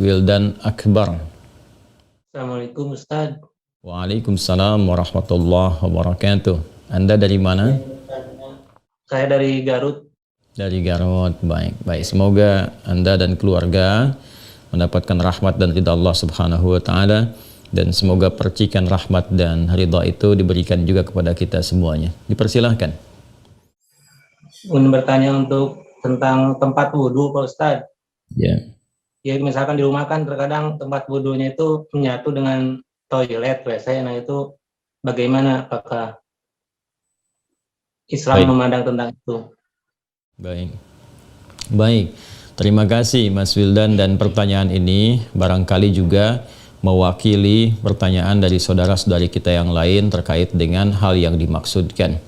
Wildan Akbar. Assalamualaikum Ustaz. Waalaikumsalam warahmatullahi wabarakatuh. Anda dari mana? Saya dari Garut. Dari Garut. Baik. Semoga Anda dan keluarga mendapatkan rahmat dan ridha Allah Subhanahu wa taala, dan semoga percikan rahmat dan ridha itu diberikan juga kepada kita semuanya. Dipersilahkan. Ingin bertanya tentang tempat wudhu Pak Ustaz. Ya. Ya misalkan di rumah kan terkadang tempat wudhunya itu menyatu dengan toilet WC. Nah itu bagaimana, apakah Islam memandang tentang itu? Baik. Terima kasih Mas Wildan, dan pertanyaan ini barangkali juga mewakili pertanyaan dari saudara-saudari kita yang lain terkait dengan hal yang dimaksudkan.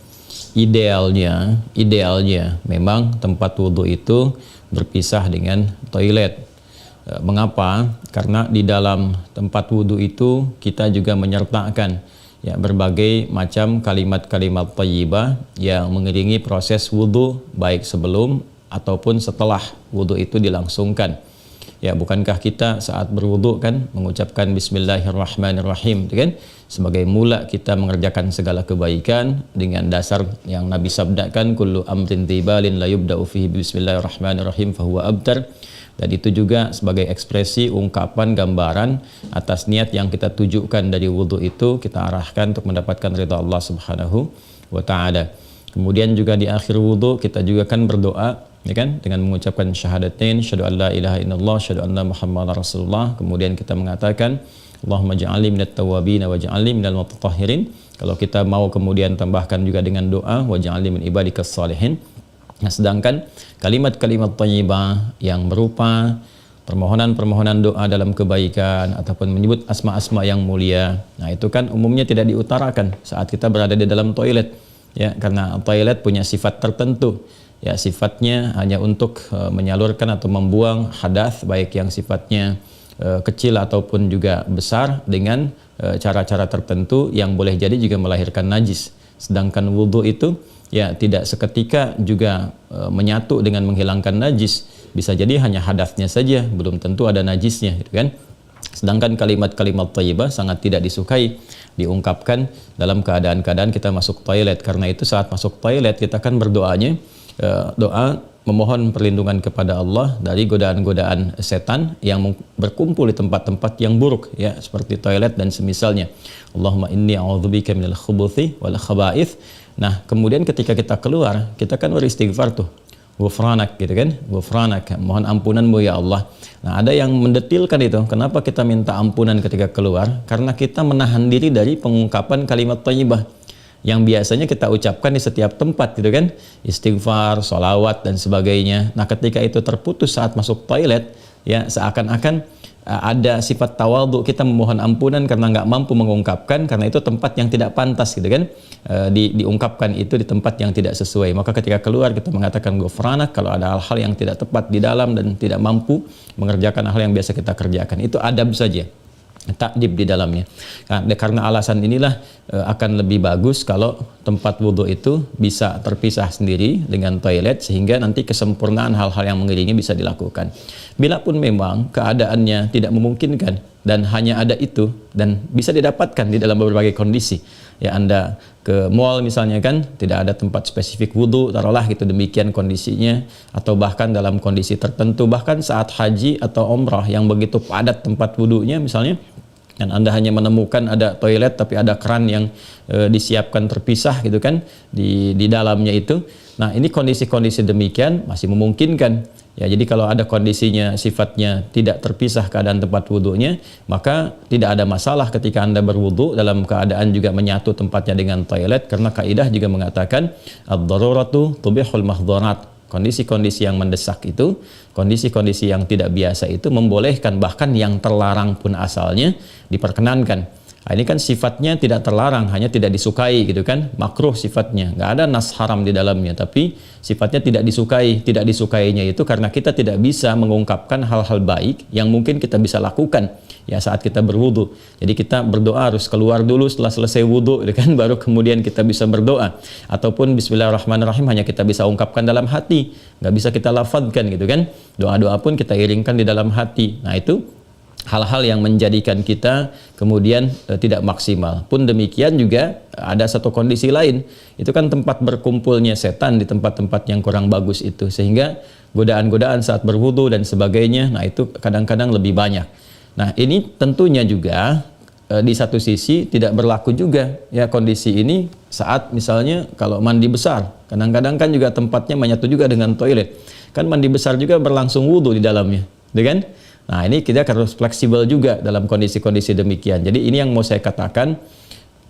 Idealnya memang tempat wudhu itu berpisah dengan toilet. Mengapa? Karena di dalam tempat wudhu itu kita juga menyertakan berbagai macam kalimat-kalimat thayyibah yang mengiringi proses wudhu, baik sebelum ataupun setelah wudhu itu dilangsungkan. Bukankah kita saat berwudhu kan mengucapkan Bismillahirrahmanirrahim, kan? Sebagai mula kita mengerjakan segala kebaikan dengan dasar yang Nabi sabdakan, kullu amrin tibalin la yubda'u fihi Bismillahirrahmanirrahim fahuwa abtar. Dan itu juga sebagai ekspresi ungkapan gambaran atas niat yang kita tujukan dari wudhu itu, kita arahkan untuk mendapatkan ridha Allah Subhanahu wa taala. Kemudian juga di akhir wudhu kita juga kan berdoa, kan, dengan mengucapkan syahadatain, syahadu an la ilaha illallah, syahadu anna muhammadar rasulullah. Kemudian kita mengatakan Allahumma ja'alni minat tawwabin wa ja'alni minal mutatahhirin. Kalau kita mau kemudian tambahkan juga dengan doa wa ja'alni min ibadikas salihin. Nah, sedangkan kalimat-kalimat thayyibah yang berupa permohonan-permohonan doa dalam kebaikan ataupun menyebut asma-asma yang mulia, nah itu kan umumnya tidak diutarakan saat kita berada di dalam toilet, karena toilet punya sifat tertentu, sifatnya hanya untuk menyalurkan atau membuang hadas, baik yang sifatnya kecil ataupun juga besar, dengan cara-cara tertentu yang boleh jadi juga melahirkan najis. Sedangkan wudhu itu tidak seketika juga menyatu dengan menghilangkan najis, bisa jadi hanya hadasnya saja, belum tentu ada najisnya, gitu kan. Sedangkan kalimat-kalimat thayyibah sangat tidak disukai diungkapkan dalam keadaan-keadaan kita masuk toilet. Karena itu saat masuk toilet kita kan berdoanya doa memohon perlindungan kepada Allah dari godaan-godaan setan yang berkumpul di tempat-tempat yang buruk, seperti toilet dan semisalnya. Allahumma inni a'udzubika minal khubuthi wal khaba'ith. Nah, kemudian ketika kita keluar, kita kan beristighfar tuh. Ghufranak, gitu kan? Ghufranak, mohon ampunanmu ya Allah. Nah, ada yang mendetilkan itu. Kenapa kita minta ampunan ketika keluar? Karena kita menahan diri dari pengungkapan kalimat thayyibah yang biasanya kita ucapkan di setiap tempat, gitu kan? Istighfar, sholawat dan sebagainya. Nah, ketika itu terputus saat masuk toilet, seakan-akan ada sifat tawadhu, kita memohon ampunan karena nggak mampu mengungkapkan, karena itu tempat yang tidak pantas, gitu kan, diungkapkan itu di tempat yang tidak sesuai. Maka ketika keluar kita mengatakan ghufranak kalau ada hal-hal yang tidak tepat di dalam dan tidak mampu mengerjakan hal yang biasa kita kerjakan. Itu adab saja, takdib di dalamnya. Karena alasan inilah akan lebih bagus kalau tempat wudhu itu bisa terpisah sendiri dengan toilet, sehingga nanti kesempurnaan hal-hal yang mengiringi bisa dilakukan. Bila pun memang keadaannya tidak memungkinkan dan hanya ada itu dan bisa didapatkan di dalam berbagai kondisi, Anda ke mall misalnya kan, tidak ada tempat spesifik wudhu, taruhlah gitu demikian kondisinya, atau bahkan dalam kondisi tertentu, bahkan saat haji atau umrah yang begitu padat tempat wudhunya misalnya, dan Anda hanya menemukan ada toilet tapi ada keran yang disiapkan terpisah, gitu kan, di dalamnya itu. Nah, ini kondisi-kondisi demikian masih memungkinkan. Jadi kalau ada kondisinya sifatnya tidak terpisah keadaan tempat wudhunya, maka tidak ada masalah ketika Anda berwudhu dalam keadaan juga menyatu tempatnya dengan toilet, karena kaidah juga mengatakan ad-daruratu tubihul mahdharat. Kondisi-kondisi yang mendesak itu, kondisi-kondisi yang tidak biasa itu membolehkan, bahkan yang terlarang pun asalnya diperkenankan. Nah, ini kan sifatnya tidak terlarang, hanya tidak disukai, gitu kan, makruh sifatnya, nggak ada nas haram di dalamnya, tapi sifatnya tidak disukai. Tidak disukainya itu karena kita tidak bisa mengungkapkan hal-hal baik yang mungkin kita bisa lakukan saat kita berwudu. Jadi kita berdoa harus keluar dulu setelah selesai wudu, gitu kan, baru kemudian kita bisa berdoa. Ataupun Bismillahirrahmanirrahim hanya kita bisa ungkapkan dalam hati, nggak bisa kita lafadzkan, gitu kan. Doa-doa pun kita iringkan di dalam hati. Nah, itu hal-hal yang menjadikan kita kemudian tidak maksimal. Pun demikian juga ada satu kondisi lain, itu kan tempat berkumpulnya setan di tempat-tempat yang kurang bagus itu, sehingga godaan-godaan saat berwudu dan sebagainya, nah itu kadang-kadang lebih banyak. Nah ini tentunya juga di satu sisi tidak berlaku juga ya kondisi ini saat misalnya kalau mandi besar, kadang-kadang kan juga tempatnya menyatu juga dengan toilet, kan mandi besar juga berlangsung wudu di dalamnya, kan? Nah ini kita harus fleksibel juga dalam kondisi-kondisi demikian. Jadi ini yang mau saya katakan,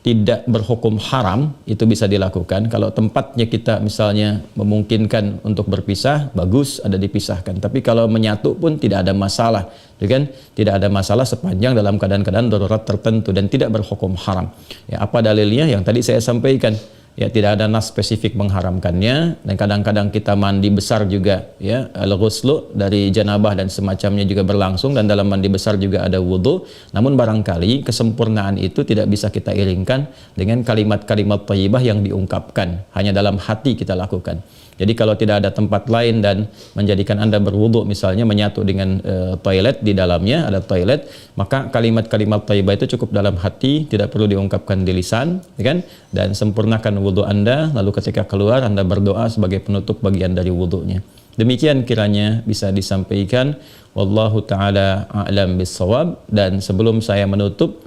tidak berhukum haram, itu bisa dilakukan. Kalau tempatnya kita misalnya memungkinkan untuk berpisah, bagus ada dipisahkan. Tapi kalau menyatu pun tidak ada masalah, kan? Tidak ada masalah sepanjang dalam keadaan-keadaan darurat tertentu dan tidak berhukum haram. Ya, apa dalilnya? Yang tadi saya sampaikan. Ya, tidak ada nas spesifik mengharamkannya, dan kadang-kadang kita mandi besar juga ya, al-ghuslu dari janabah dan semacamnya juga berlangsung, dan dalam mandi besar juga ada wudu. Namun barangkali kesempurnaan itu tidak bisa kita iringkan dengan kalimat-kalimat thayyibah yang diungkapkan, hanya dalam hati kita lakukan. Jadi kalau tidak ada tempat lain dan menjadikan Anda berwudu misalnya menyatu dengan toilet, di dalamnya ada toilet, maka kalimat-kalimat thayyibah itu cukup dalam hati, tidak perlu diungkapkan di lisan, kan? Dan sempurnakan wudu Anda, lalu ketika keluar Anda berdoa sebagai penutup bagian dari wudunya. Demikian kiranya bisa disampaikan. Wallahu taala a'lam bissawab. Dan sebelum saya menutup,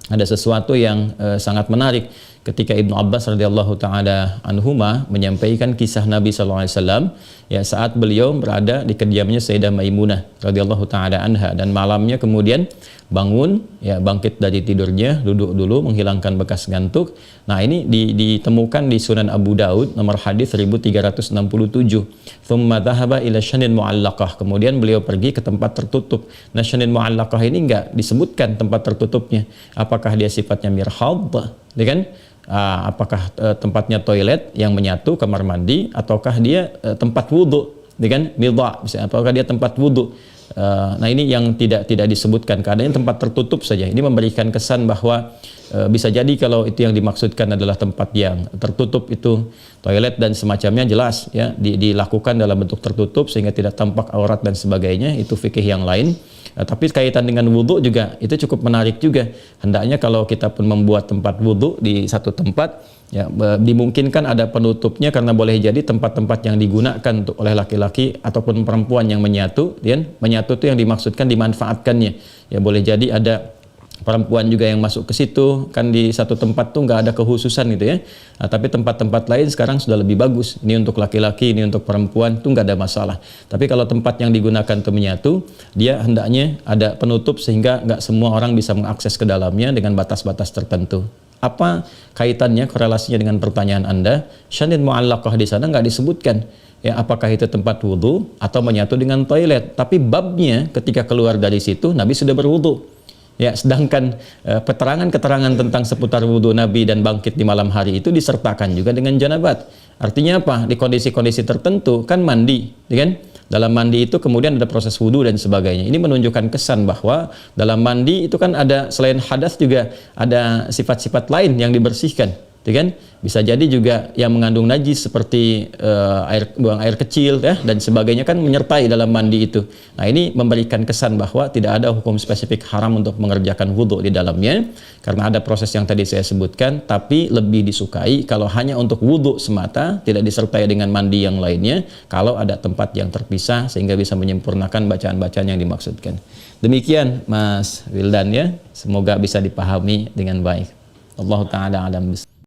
ada sesuatu yang sangat menarik ketika Ibnu Abbas radhiyallahu taala anhuma menyampaikan kisah Nabi sallallahu alaihi wasallam ya saat beliau berada di kediamannya Sayyidah Maimunah radhiyallahu taala anha, dan malamnya kemudian bangun ya, bangkit dari tidurnya, duduk dulu menghilangkan bekas ngantuk. Nah ini ditemukan di Sunan Abu Daud nomor hadis 1367. Tsumma dhahaba ila syanin mu'allaqah, kemudian beliau pergi ke tempat tertutup. Nah syanin mu'allaqah ini enggak disebutkan tempat tertutupnya, apakah dia sifatnya mirhad, ya kan? Apakah tempatnya toilet yang menyatu, kamar mandi, ataukah dia tempat wudhu, kan? Midha, misalnya, apakah dia tempat wudhu? Nah ini yang tidak disebutkan, keadaannya tempat tertutup saja. Ini memberikan kesan bahwa bisa jadi kalau itu yang dimaksudkan adalah tempat yang tertutup, itu toilet dan semacamnya, jelas ya dilakukan dalam bentuk tertutup sehingga tidak tampak aurat dan sebagainya, itu fikih yang lain. Tapi kaitan dengan wudhu juga itu cukup menarik juga. Hendaknya kalau kita pun membuat tempat wudhu di satu tempat, ya dimungkinkan ada penutupnya, karena boleh jadi tempat-tempat yang digunakan untuk oleh laki-laki ataupun perempuan yang menyatu, ya, menyatu itu yang dimaksudkan dimanfaatkannya. Ya boleh jadi ada perempuan juga yang masuk ke situ, kan di satu tempat tuh nggak ada kekhususan gitu ya. Nah, tapi tempat-tempat lain sekarang sudah lebih bagus. Ini untuk laki-laki, ini untuk perempuan, tuh nggak ada masalah. Tapi kalau tempat yang digunakan untuk menyatu, dia hendaknya ada penutup sehingga nggak semua orang bisa mengakses ke dalamnya dengan batas-batas tertentu. Apa kaitannya, korelasinya dengan pertanyaan Anda? Syanin mu'allaqah di sana nggak disebutkan. Ya, apakah itu tempat wudhu atau menyatu dengan toilet? Tapi babnya ketika keluar dari situ, Nabi sudah berwudhu. Ya, sedangkan keterangan-keterangan tentang seputar wudhu Nabi dan bangkit di malam hari itu disertakan juga dengan janabat. Artinya apa? Di kondisi-kondisi tertentu kan mandi, kan? Dalam mandi itu kemudian ada proses wudhu dan sebagainya. Ini menunjukkan kesan bahwa dalam mandi itu kan ada, selain hadas juga ada sifat-sifat lain yang dibersihkan, kan? Bisa jadi juga yang mengandung najis seperti buang air kecil ya, dan sebagainya kan menyertai dalam mandi itu. Nah ini memberikan kesan bahwa tidak ada hukum spesifik haram untuk mengerjakan wudhu di dalamnya, karena ada proses yang tadi saya sebutkan. Tapi lebih disukai kalau hanya untuk wudhu semata, tidak disertai dengan mandi yang lainnya, kalau ada tempat yang terpisah sehingga bisa menyempurnakan bacaan-bacaan yang dimaksudkan. Demikian Mas Wildan ya, semoga bisa dipahami dengan baik. Allah Ta'ala alam.